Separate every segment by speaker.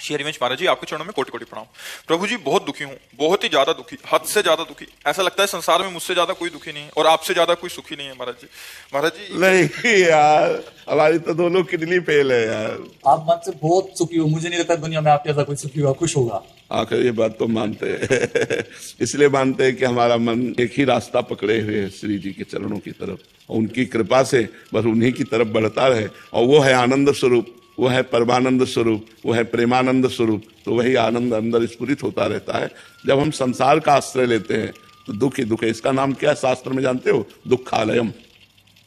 Speaker 1: श्री हरिवंश महाराज जी, आपके चरणों में कोटि कोटि प्रणाम। प्रभु जी, बहुत दुखी हूँ, बहुत ही ज्यादा दुखी, हद से ज्यादा दुखी। ऐसा लगता है संसार में मुझसे ज्यादा कोई दुखी नहीं है और आपसे ज्यादा कोई सुखी नहीं है महाराज जी। महाराज जी
Speaker 2: नहीं यार, हमारी तो दोनों किडनी फेल है यार।
Speaker 3: आप मन से बहुत सुखी हो, मुझे नहीं लगता दुनिया में आपके ऐसा कोई सुखी होगा, खुश होगा।
Speaker 2: आखिर ये बात तो मानते हैं इसलिए मानते हैं कि हमारा मन एक ही रास्ता पकड़े हुए है, श्री जी के चरणों की तरफ, और उनकी कृपा से बस उन्हीं की तरफ बढ़ता रहे। और वो है आनंद स्वरूप, वो है परमानंद स्वरूप, वो है प्रेमानंद स्वरूप। तो वही आनंद अंदर स्फुरित होता रहता है। जब हम संसार का आश्रय लेते हैं तो दुख ही दुख है। इसका नाम क्या है शास्त्र में जानते हो? दुखालयम।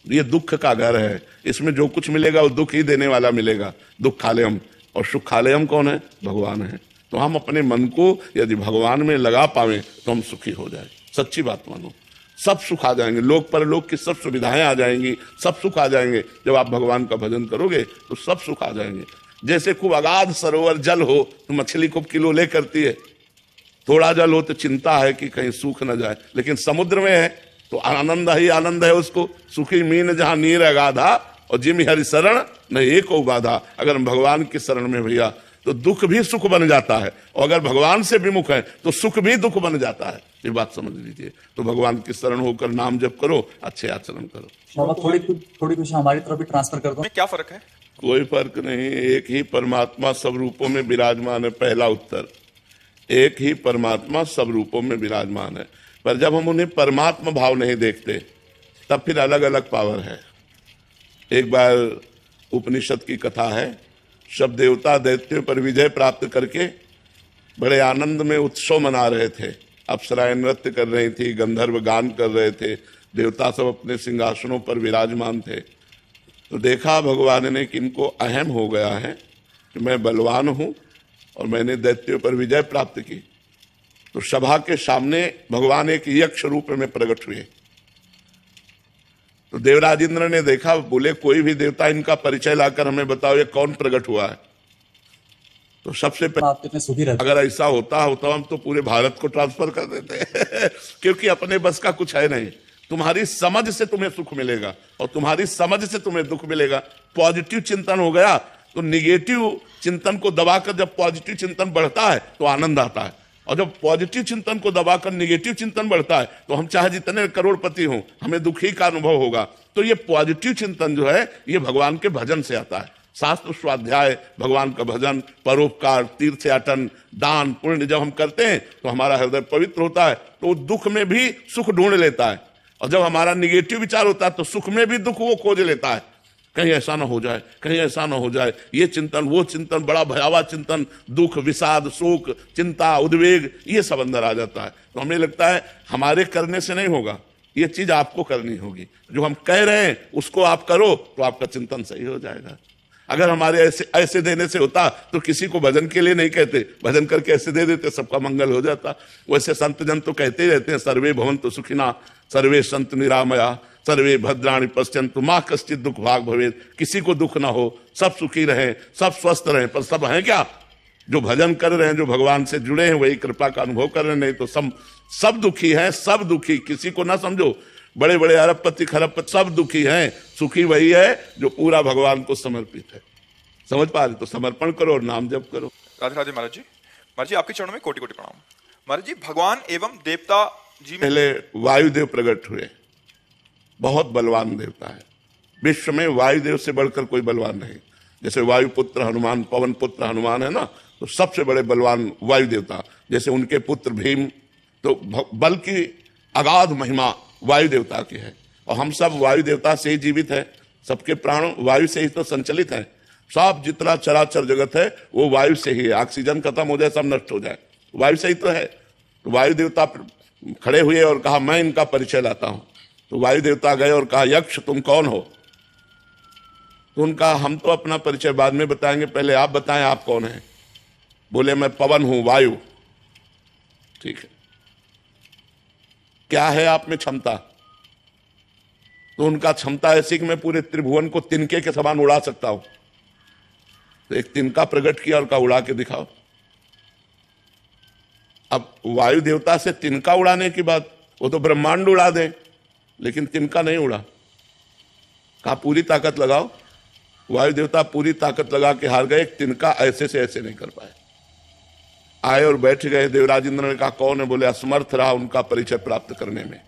Speaker 2: ये दुख का घर है, इसमें जो कुछ मिलेगा वो दुख ही देने वाला मिलेगा, दुखालयम। और सुखालयम कौन है? भगवान है। तो हम अपने मन को यदि भगवान में लगा पावे तो हम सुखी हो जाए। सच्ची बात मानो, सब सुख आ जाएंगे, लोक परलोक की सब सुविधाएं आ जाएंगी, सब सुख आ जाएंगे। जब आप भगवान का भजन करोगे तो सब सुख आ जाएंगे। जैसे खूब अगाध सरोवर जल हो तो मछली खूब किलो ले करती है, थोड़ा जल हो तो चिंता है कि कहीं सूख न जाए। लेकिन समुद्र में है तो आनंद ही आनंद है उसको। सुखी मीन जहां नीर अगाधा और जिम हरि शरण न एको बाधा। अगर हम भगवान की शरण में भैया तो दुख भी सुख बन जाता है, और अगर भगवान से विमुख है तो सुख भी दुख बन जाता है। ये बात समझ लीजिए। तो भगवान की शरण होकर नाम जप करो, अच्छे आचरण करो।
Speaker 3: बाबा थोड़ी कुछ हमारी तरफ भी ट्रांसफर कर दो।
Speaker 1: क्या फर्क है?
Speaker 2: कोई फर्क नहीं, एक ही परमात्मा सब रूपों में विराजमान है। पहला उत्तर, एक ही परमात्मा सब रूपों में विराजमान है। पर जब हम उन्हें परमात्मा भाव नहीं देखते तब फिर अलग अलग पावर है। एक बार उपनिषद की कथा है, सब देवता दैत्यों पर विजय प्राप्त करके बड़े आनंद में उत्सव मना रहे थे। अप्सराएं नृत्य कर रही थी, गंधर्व गान कर रहे थे, देवता सब अपने सिंहासनों पर विराजमान थे। तो देखा भगवान ने कि इनको अहम हो गया है कि मैं बलवान हूं और मैंने दैत्यों पर विजय प्राप्त की। तो सभा के सामने भगवान एक यक्ष रूप में प्रकट हुए। तो देवराज इंद्र ने देखा, बोले कोई भी देवता इनका परिचय लाकर हमें बताओ ये कौन प्रकट हुआ है। तो सबसे पहले अगर ऐसा होता तो हम तो पूरे भारत को ट्रांसफर कर देते क्योंकि अपने बस का कुछ है नहीं। तुम्हारी समझ से तुम्हें सुख मिलेगा और तुम्हारी समझ से तुम्हें दुख मिलेगा। पॉजिटिव चिंतन हो गया तो निगेटिव चिंतन को दबाकर जब पॉजिटिव चिंतन बढ़ता है तो आनंद आता है, और जब पॉजिटिव चिंतन को दबाकर निगेटिव चिंतन बढ़ता है तो हम चाहे जितने करोड़पति हों हमें दुखी का अनुभव होगा। तो ये पॉजिटिव चिंतन जो है ये भगवान के भजन से आता है। शास्त्र स्वाध्याय, भगवान का भजन, परोपकार, तीर्थयाटन, दान पुण्य जब हम करते हैं तो हमारा हृदय पवित्र होता है, तो दुख में भी सुख ढूंढ लेता है। और जब हमारा निगेटिव विचार होता है तो सुख में भी दुख वो खोज लेता है। कहीं ऐसा ना हो जाए, कहीं ऐसा ना हो जाए, ये चिंतन वो चिंतन, बड़ा भयावह चिंतन, दुख, विषाद, शोक, चिंता, उद्वेग, ये सब अंदर आ जाता है। तो हमें लगता है हमारे करने से नहीं होगा, ये चीज आपको करनी होगी। जो हम कह रहे हैं उसको आप करो तो आपका चिंतन सही हो जाएगा। अगर हमारे ऐसे देने से होता तो किसी को भजन के लिए नहीं कहते, भजन करके ऐसे दे देते, सबका मंगल हो जाता। वैसे संत जन तो कहते ही रहते हैं, सर्वे भवन्तु सुखिना, सर्वे सन्तु निरामया, सर्वे भद्राणि पश्यन्तु मा कश्चित् दुख भाग भवेत्। किसी को दुख ना हो, सब सुखी रहें, सब स्वस्थ रहें। पर सब हैं क्या? जो भजन कर रहे हैं, जो भगवान से जुड़े हैं, वही कृपा का अनुभव कर रहे हैं। नहीं तो सब दुखी हैं, सब दुखी। किसी को ना समझो, बड़े बड़े अरबपति खरबपति सब दुखी हैं, सुखी वही है जो पूरा भगवान को समर्पित है। समझ पा रहे? तो समर्पण करो और नाम जप करो।
Speaker 1: राधे राधे महाराज जी। महाराज जी, आपके चरणों में कोटि कोटि प्रणाम। महाराज जी, भगवान एवं देवता जी
Speaker 2: पहले वायुदेव प्रकट हुए, बहुत बलवान देवता है। विश्व में वायुदेव से बढ़कर कोई बलवान नहीं। जैसे वायुपुत्र हनुमान, पवन पुत्र हनुमान है ना, तो सबसे बड़े बलवान वायु देवता। जैसे उनके पुत्र भीम, तो बल की अगाध महिमा वायु देवता की है। और हम सब वायु देवता से ही जीवित है, सबके प्राण वायु से ही तो संचलित है। सब जितना चराचर जगत है वो वायु से ही है। ऑक्सीजन खत्म हो जाए, सब नष्ट हो जाए, वायु से ही तो है। तो वायु देवता खड़े हुए और कहा मैं इनका परिचय लाता हूं। तो वायु देवता गए और कहा यक्ष तुम कौन हो? तो उनका हम तो अपना परिचय बाद में बताएंगे, पहले आप बताएं आप कौन हैं। बोले मैं पवन हूं, वायु। ठीक है, क्या है आप में क्षमता? तो उनका क्षमता ऐसी कि मैं पूरे त्रिभुवन को तिनके के समान उड़ा सकता हूं। तो एक तिनका प्रकट किया और कहा उड़ा के दिखाओ। अब वायु देवता से तिनका उड़ाने की बात, वो तो ब्रह्मांड उड़ा दे, लेकिन तिनका नहीं उड़ा। कहा पूरी ताकत लगाओ। वायु देवता पूरी ताकत लगा के हार गए, तिनका ऐसे से ऐसे नहीं कर पाए। आए और बैठ गए। देवराजेंद्र ने कहा कौन है? बोले असमर्थ रहा उनका परिचय प्राप्त करने में।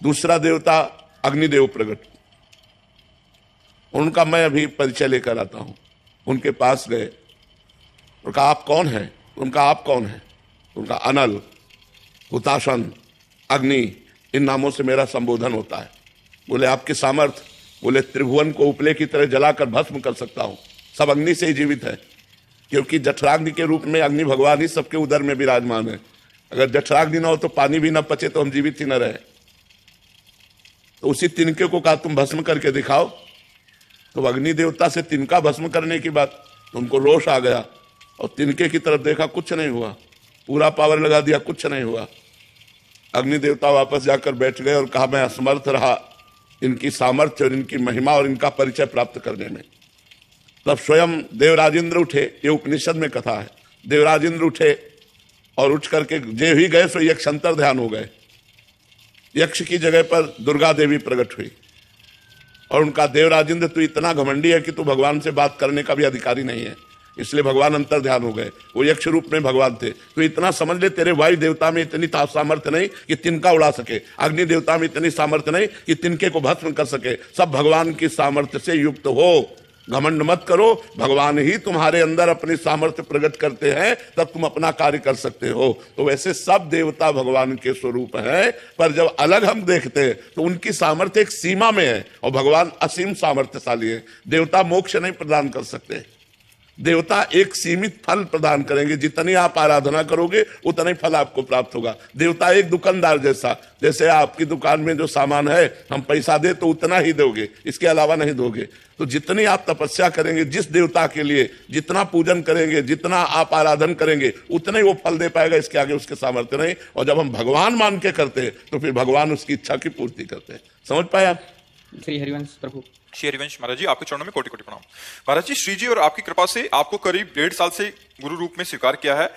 Speaker 2: दूसरा देवता अग्निदेव प्रकट, उनका मैं अभी परिचय लेकर आता हूं। उनके पास गए और कहा आप कौन हैं? उनका आप कौन है? उनका अनल, हुताशन, अग्नि, इन नामों से मेरा संबोधन होता है। बोले आपके सामर्थ्य? बोले त्रिभुवन को उपले की तरह जलाकर भस्म कर सकता हूं। सब अग्नि से ही जीवित है, क्योंकि जठराग्नि के रूप में अग्नि भगवान ही सबके उदर में विराजमान है। अगर जठराग्नि न हो तो पानी भी न पचे तो हम जीवित ही न रहे। तो उसी तिनके को कहा तुम भस्म करके दिखाओ। तो अग्नि देवता से तिनका भस्म करने की बात, तो उनको रोष आ गया और तिनके की तरफ देखा, कुछ नहीं हुआ। पूरा पावर लगा दिया, कुछ नहीं हुआ। अग्नि देवता वापस जाकर बैठ गए और कहा मैं असमर्थ रहा इनकी सामर्थ्य और इनकी महिमा और इनका परिचय प्राप्त करने में। तब स्वयं देवराजेंद्र उठे, ये उपनिषद में कथा है। देवराजेंद्र उठे और उठ करके जे ही गए सो यक्ष अंतर ध्यान हो गए। यक्ष की जगह पर दुर्गा देवी प्रकट हुई और उनका देवराजेंद्र तू इतना घमंडी है कि तू भगवान से बात करने का भी अधिकारी नहीं है, इसलिए भगवान अंतर ध्यान हो गए। वो यक्ष रूप में भगवान थे। तो इतना समझ ले तेरे वायु देवता में इतनी सामर्थ्य नहीं कि तिनका उड़ा सके, अग्नि देवता में इतनी सामर्थ्य नहीं कि तिनके को भस्म कर सके। सब भगवान की सामर्थ्य से युक्त हो, घमंड मत करो। भगवान ही तुम्हारे अंदर अपनी सामर्थ्य प्रकट करते हैं, तब तुम अपना कार्य कर सकते हो। तो वैसे सब देवता भगवान के स्वरूप हैं, पर जब अलग हम देखते हैं तो उनकी सामर्थ्य एक सीमा में है और भगवान असीम सामर्थ्यशाली है। देवता मोक्ष नहीं प्रदान कर सकते, देवता एक सीमित फल प्रदान करेंगे। जितनी आप आराधना करोगे उतना ही फल आपको प्राप्त होगा। देवता एक दुकानदार जैसा, जैसे आपकी दुकान में जो सामान है हम पैसा दे तो उतना ही दोगे, इसके अलावा नहीं दोगे। तो जितनी आप तपस्या करेंगे, जिस देवता के लिए जितना पूजन करेंगे, जितना आप आराधन करेंगे, उतना ही वो फल दे पाएगा, इसके आगे उसके सामर्थ्य नहीं। और जब हम भगवान मान के करते हैं तो फिर भगवान उसकी इच्छा की पूर्ति करते हैं। समझ पाए आप?
Speaker 3: श्री हरिवंश प्रभु।
Speaker 1: श्री हरिवंश महाराज जी, आपके चरणों में कोटि कोटि प्रणाम। महाराज जी, श्री जी और आपकी कृपा से आपको करीब 1.5 साल से गुरु रूप में स्वीकार किया है।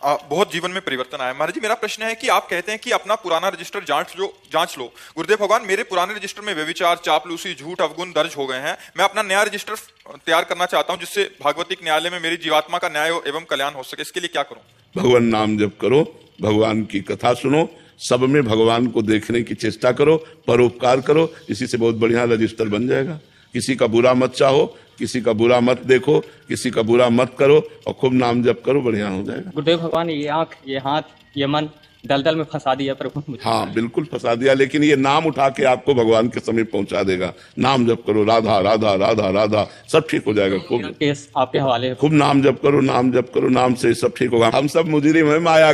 Speaker 1: बहुत जीवन में परिवर्तन आया। महाराज जी, मेरा प्रश्न है कि आप कहते हैं कि अपना पुराना रजिस्टर जांच लो। गुरुदेव भगवान, मेरे पुराने रजिस्टर में व्यभिचार, चापलूसी, झूठ, अवगुण दर्ज हो गए हैं। मैं अपना नया रजिस्टर तैयार करना चाहता हूं, जिससे भागवतिक न्यायालय में मेरी जीवात्मा का न्याय एवं कल्याण हो सके। इसके लिए क्या करूं?
Speaker 2: भगवान नाम जप करो, भगवान की कथा सुनो, सब में भगवान को देखने की चेष्टा करो, परोपकार करो, इसी से बहुत बढ़िया रजिस्टर बन जाएगा। किसी का बुरा मत चाहो, किसी का बुरा मत देखो, किसी का बुरा मत करो और खूब नाम जप करो, बढ़िया हो जाएगा।
Speaker 3: गुरुदेव भगवान, ये आंख, ये हाथ, ये मन दलदल में फंसा दिया प्रभु।
Speaker 2: हाँ, बिल्कुल फंसा दिया, लेकिन ये नाम उठा के आपको भगवान के समीप पहुंचा देगा। नाम जप करो, राधा राधा राधा राधा, सब ठीक हो जाएगा। खूब
Speaker 3: केस आपके हवाले,
Speaker 2: खूब नाम जप करो, नाम जप करो, नाम से सब ठीक होगा। हम सब मुजरिम है माया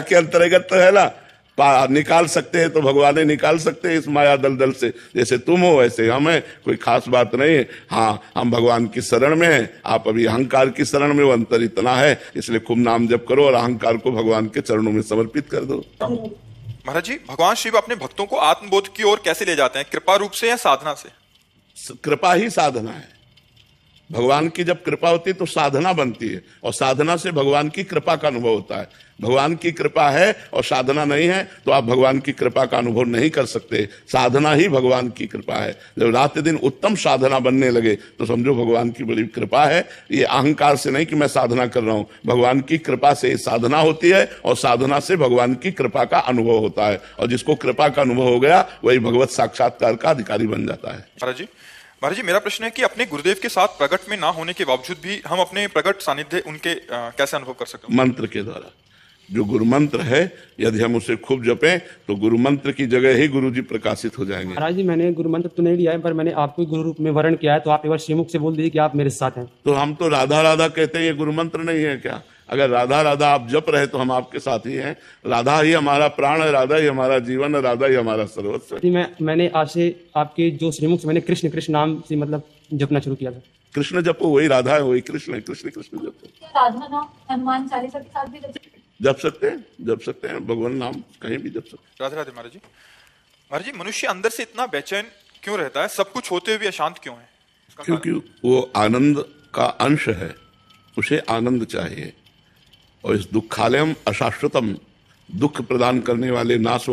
Speaker 2: के अंतर्गत तो है ना। निकाल सकते हैं तो भगवान ने निकाल सकते हैं इस माया दलदल से। जैसे तुम हो वैसे हम हैं, कोई खास बात नहीं है। हाँ, हम भगवान की शरण में हैं, आप अभी अहंकार की शरण में, वो अंतर इतना है। इसलिए खूब नाम जप करो और अहंकार को भगवान के चरणों में समर्पित कर दो।
Speaker 1: महाराज जी, भगवान शिव अपने भक्तों को आत्मबोध की ओर कैसे ले जाते हैं? कृपा रूप से या साधना से?
Speaker 2: कृपा ही साधना है। भगवान की जब कृपा होती है तो साधना बनती है, और साधना से भगवान की कृपा का अनुभव होता है। भगवान की कृपा है और साधना नहीं है तो आप भगवान की कृपा का अनुभव नहीं कर सकते। साधना ही भगवान की कृपा है। जब रात दिन उत्तम साधना बनने लगे तो समझो भगवान की बड़ी कृपा है। ये अहंकार से नहीं कि मैं साधना कर रहा हूं, भगवान की कृपा से साधना होती है और साधना से भगवान की कृपा का अनुभव होता है। और जिसको कृपा का अनुभव हो गया वही भगवत साक्षात्कार का अधिकारी बन जाता है।
Speaker 1: महाराज जी, मेरा प्रश्न है कि अपने गुरुदेव के साथ प्रकट में ना होने के बावजूद भी हम अपने प्रकट सानिध्य उनके कैसे अनुभव कर सकते हैं?
Speaker 2: मंत्र के द्वारा। जो गुरु मंत्र है, यदि हम उसे खूब जपें तो गुरु मंत्र की जगह ही गुरु जी प्रकाशित हो जाएंगे।
Speaker 4: महाराज जी, मैंने गुरु मंत्र तो नहीं लिया है, पर मैंने आपको गुरु रूप में वर्ण किया है, तो आप एक बार श्रीमुख से बोल दीजिए कि आप मेरे साथ हैं।
Speaker 2: तो हम तो राधा राधा कहते हैं, ये गुरु मंत्र नहीं है क्या? अगर राधा राधा आप जप रहे तो हम आपके साथ ही हैं। राधा ही हमारा प्राण है, राधा ही हमारा जीवन है, राधा ही हमारा सर्वस्व है।
Speaker 4: मैंने आज से आपके जो श्रीमुख से मैंने कृष्ण कृष्ण नाम से मतलब जपना शुरू किया था।
Speaker 2: कृष्ण जपो, वही राधा है, वही कृष्ण है। कृष्ण कृष्ण जपो।
Speaker 5: राधा नाम हनुमान चालीसा के साथ भी
Speaker 2: जप सकते हैं, भगवान नाम कहीं भी जप सकते हैं।
Speaker 1: राधे राधे। महाराज जी, मनुष्य अंदर से इतना बेचैन क्यों रहता है? सब कुछ होते हुए भी अशांत क्यों है?
Speaker 2: क्योंकि वो आनंद का अंश है, उसे आनंद चाहिए। और इस दुखालयम अशाश्वतम, दुख प्रदान करने वाले नाश